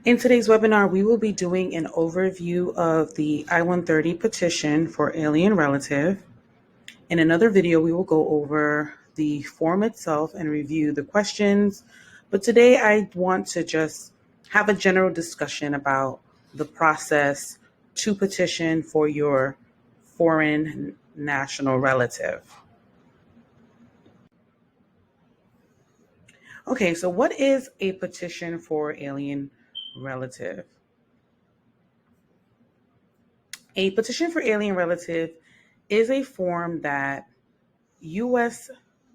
In today's webinar, we will be doing an overview of the I-130 petition for alien relative. In another video, we will go over the form itself and review the questions. But today I want to just have a general discussion about the process to petition for your foreign national relative. Okay, so what is a petition for alien relative? A petition for alien relative is a form that U.S.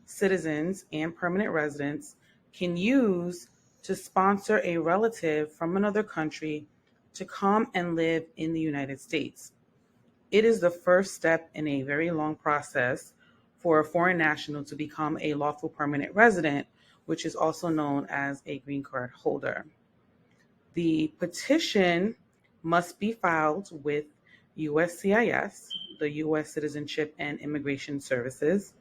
citizens and permanent residents can use to sponsor a relative from another country to come and live in the United States. It is the first step in a very long process for a foreign national to become a lawful permanent resident, which is also known as a green card holder. The petition must be filed with USCIS, the U.S. Citizenship and Immigration Services,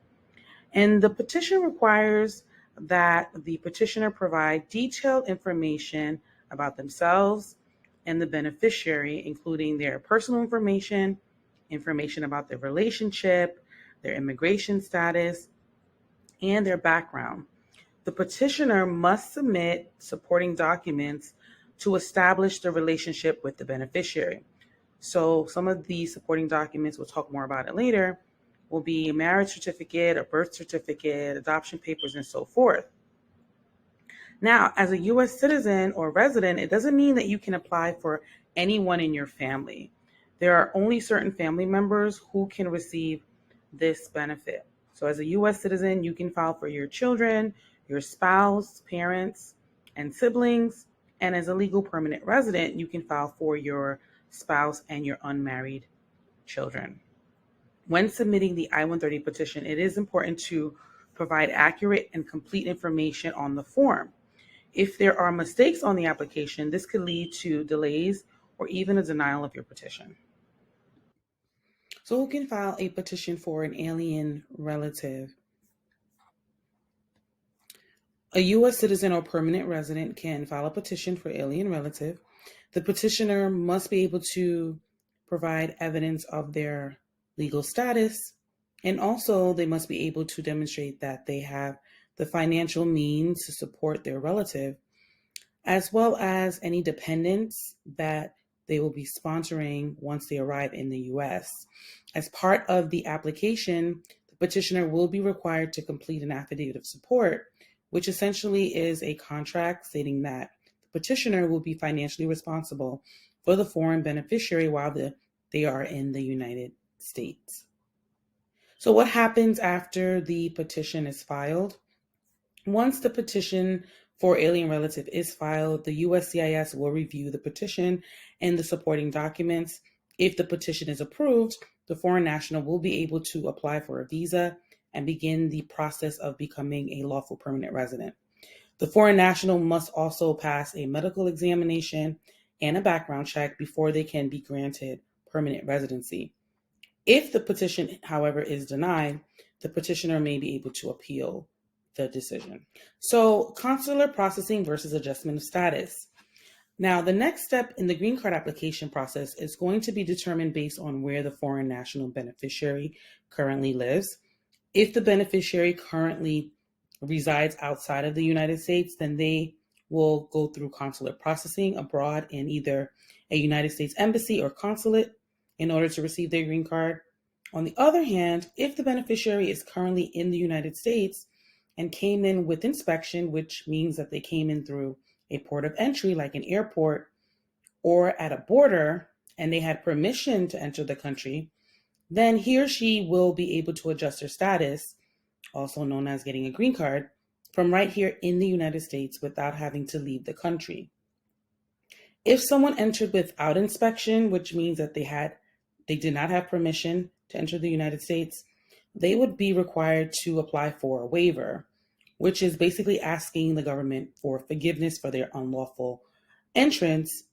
and the petition requires that the petitioner provide detailed information about themselves and the beneficiary, including their personal information, information about their relationship, their immigration status, and their background. The petitioner must submit supporting documents to establish the relationship with the beneficiary. So some of the supporting documents, we'll talk more about it later, will be a marriage certificate, a birth certificate, adoption papers, and so forth. Now, as a U.S. citizen or resident, it doesn't mean that you can apply for anyone in your family. There are only certain family members who can receive this benefit. So as a U.S. citizen, you can file for your children, your spouse, parents, and siblings. And as a legal permanent resident, you can file for your spouse and your unmarried children. When submitting the I-130 petition, it is important to provide accurate and complete information on the form. If there are mistakes on the application, this could lead to delays or even a denial of your petition. So who can file a petition for an alien relative? A U.S. citizen or permanent resident can file a petition for alien relative. The petitioner must be able to provide evidence of their legal status, and also they must be able to demonstrate that they have the financial means to support their relative, as well as any dependents that they will be sponsoring once they arrive in the U.S. As part of the application, the petitioner will be required to complete an affidavit of support, which essentially is a contract stating that the petitioner will be financially responsible for the foreign beneficiary while they are in the United States. So what happens after the petition is filed? Once the petition for alien relative is filed, the USCIS will review the petition and the supporting documents. If the petition is approved, the foreign national will be able to apply for a visa and begin the process of becoming a lawful permanent resident. The foreign national must also pass a medical examination and a background check before they can be granted permanent residency. If the petition, however, is denied, the petitioner may be able to appeal the decision. So, consular processing versus adjustment of status. Now, the next step in the green card application process is going to be determined based on where the foreign national beneficiary currently lives. If the beneficiary currently resides outside of the United States, then they will go through consular processing abroad in either a United States embassy or consulate in order to receive their green card. On the other hand, if the beneficiary is currently in the United States and came in with inspection, which means that they came in through a port of entry like an airport or at a border, and they had permission to enter the country, then he or she will be able to adjust their status, also known as getting a green card, from right here in the United States without having to leave the country. If someone entered without inspection, which means that they did not have permission to enter the United States, they would be required to apply for a waiver, which is basically asking the government for forgiveness for their unlawful entrance.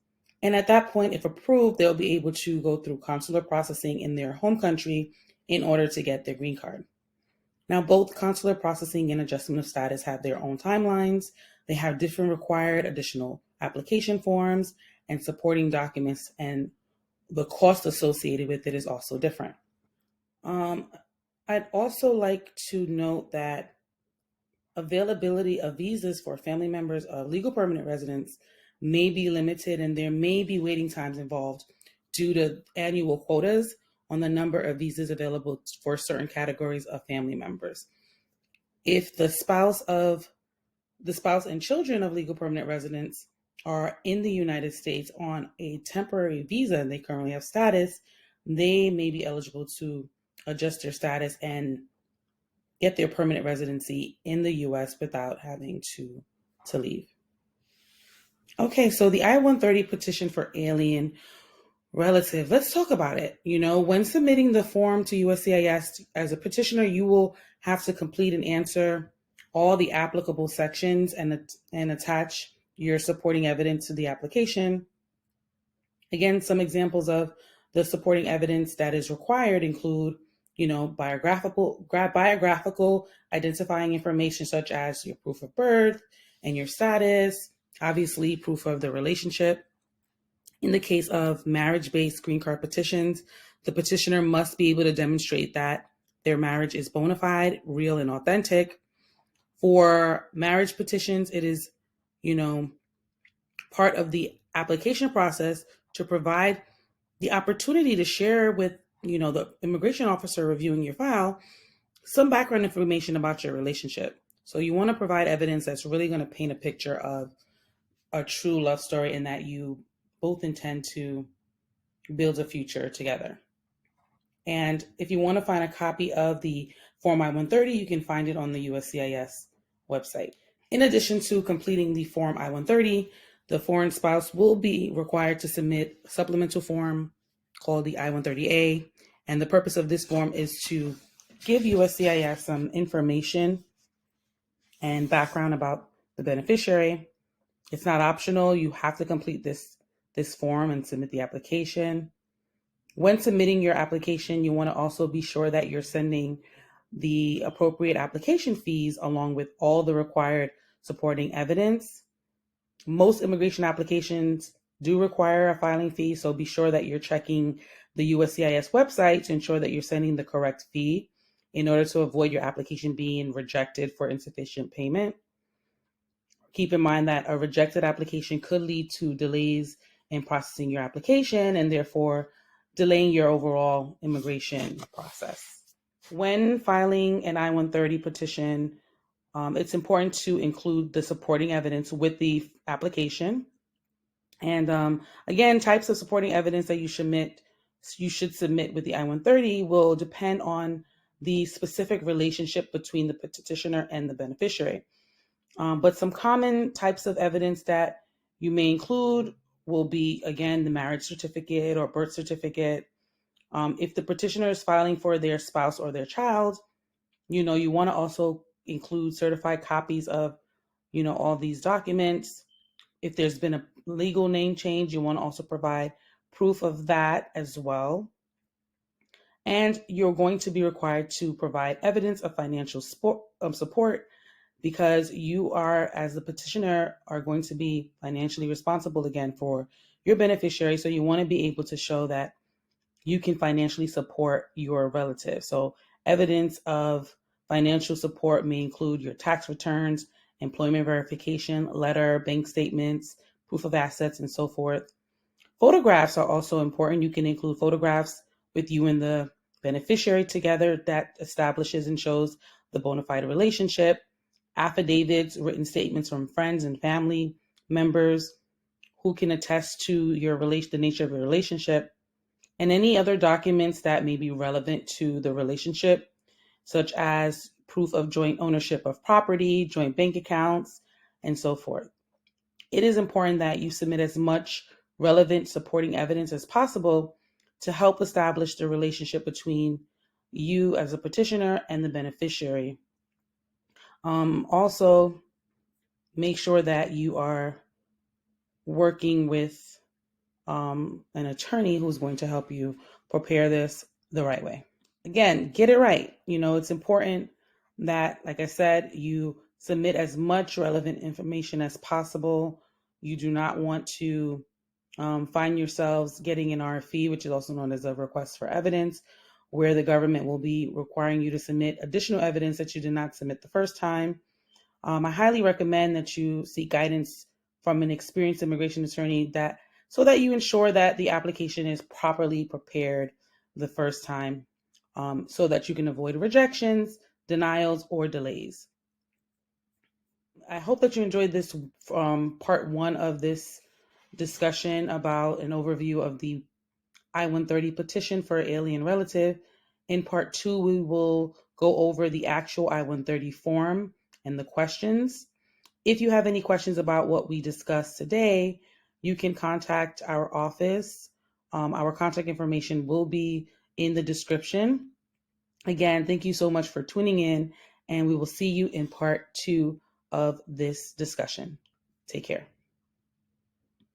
And at that point, if approved, they'll be able to go through consular processing in their home country in order to get their green card. Now, both consular processing and adjustment of status have their own timelines. They have different required additional application forms and supporting documents, and the cost associated with it is also different. I'd also like to note that availability of visas for family members of legal permanent residents may be limited, and there may be waiting times involved due to annual quotas on the number of visas available for certain categories of family members. If the spouse and children of legal permanent residents are in the United States on a temporary visa and they currently have status, they may be eligible to adjust their status and get their permanent residency in the U.S. without having to leave. Okay, so the I-130 petition for alien relative, let's talk about it. When submitting the form to USCIS as a petitioner, you will have to complete and answer all the applicable sections and attach your supporting evidence to the application. Again, some examples of the supporting evidence that is required include biographical identifying information such as your proof of birth and your status, obviously proof of the relationship. In the case of marriage-based green card petitions, the petitioner must be able to demonstrate that their marriage is bona fide, real, and authentic. For marriage petitions, it is, part of the application process to provide the opportunity to share with the immigration officer reviewing your file some background information about your relationship. So you want to provide evidence that's really going to paint a picture of a true love story and that you both intend to build a future together. And if you want to find a copy of the Form I-130, you can find it on the USCIS website. In addition to completing the Form I-130, the foreign spouse will be required to submit a supplemental form called the I-130A. And the purpose of this form is to give USCIS some information and background about the beneficiary. It's not optional. You have to complete this form and submit the application. When submitting your application, you want to also be sure that you're sending the appropriate application fees along with all the required supporting evidence. Most immigration applications do require a filing fee, so be sure that you're checking the USCIS website to ensure that you're sending the correct fee in order to avoid your application being rejected for insufficient payment. Keep in mind that a rejected application could lead to delays in processing your application and therefore delaying your overall immigration process. When filing an I-130 petition, it's important to include the supporting evidence with the application. And again, types of supporting evidence that you should submit with the I-130 will depend on the specific relationship between the petitioner and the beneficiary. But some common types of evidence that you may include will be, again, the marriage certificate or birth certificate. If the petitioner is filing for their spouse or their child, you want to also include certified copies of, all these documents. If there's been a legal name change, you want to also provide proof of that as well. And you're going to be required to provide evidence of financial support because you are, as the petitioner, are going to be financially responsible again for your beneficiary. So you want to be able to show that you can financially support your relative. So evidence of financial support may include your tax returns, employment verification letter, bank statements, proof of assets, and so forth. Photographs are also important. You can include photographs with you and the beneficiary together that establishes and shows the bona fide relationship. Affidavits, written statements from friends and family members who can attest to the nature of your relationship, and any other documents that may be relevant to the relationship, such as proof of joint ownership of property, joint bank accounts, and so forth. It is important that you submit as much relevant supporting evidence as possible to help establish the relationship between you as a petitioner and the beneficiary. Also, make sure that you are working with an attorney who's going to help you prepare this the right way. Again, get it right. It's important that, like I said, you submit as much relevant information as possible You do not want to find yourselves getting an RFE, which is also known as a request for evidence, where the government will be requiring you to submit additional evidence that you did not submit the first time. I highly recommend that you seek guidance from an experienced immigration attorney so that you ensure that the application is properly prepared the first time, so that you can avoid rejections, denials, or delays. I hope that you enjoyed this part one of this discussion about an overview of the I-130 petition for alien relative. In part two, we will go over the actual I-130 form and the questions. If you have any questions about what we discussed today, you can contact our office. Our contact information will be in the description. Again, thank you so much for tuning in, and we will see you in part two of this discussion. Take care.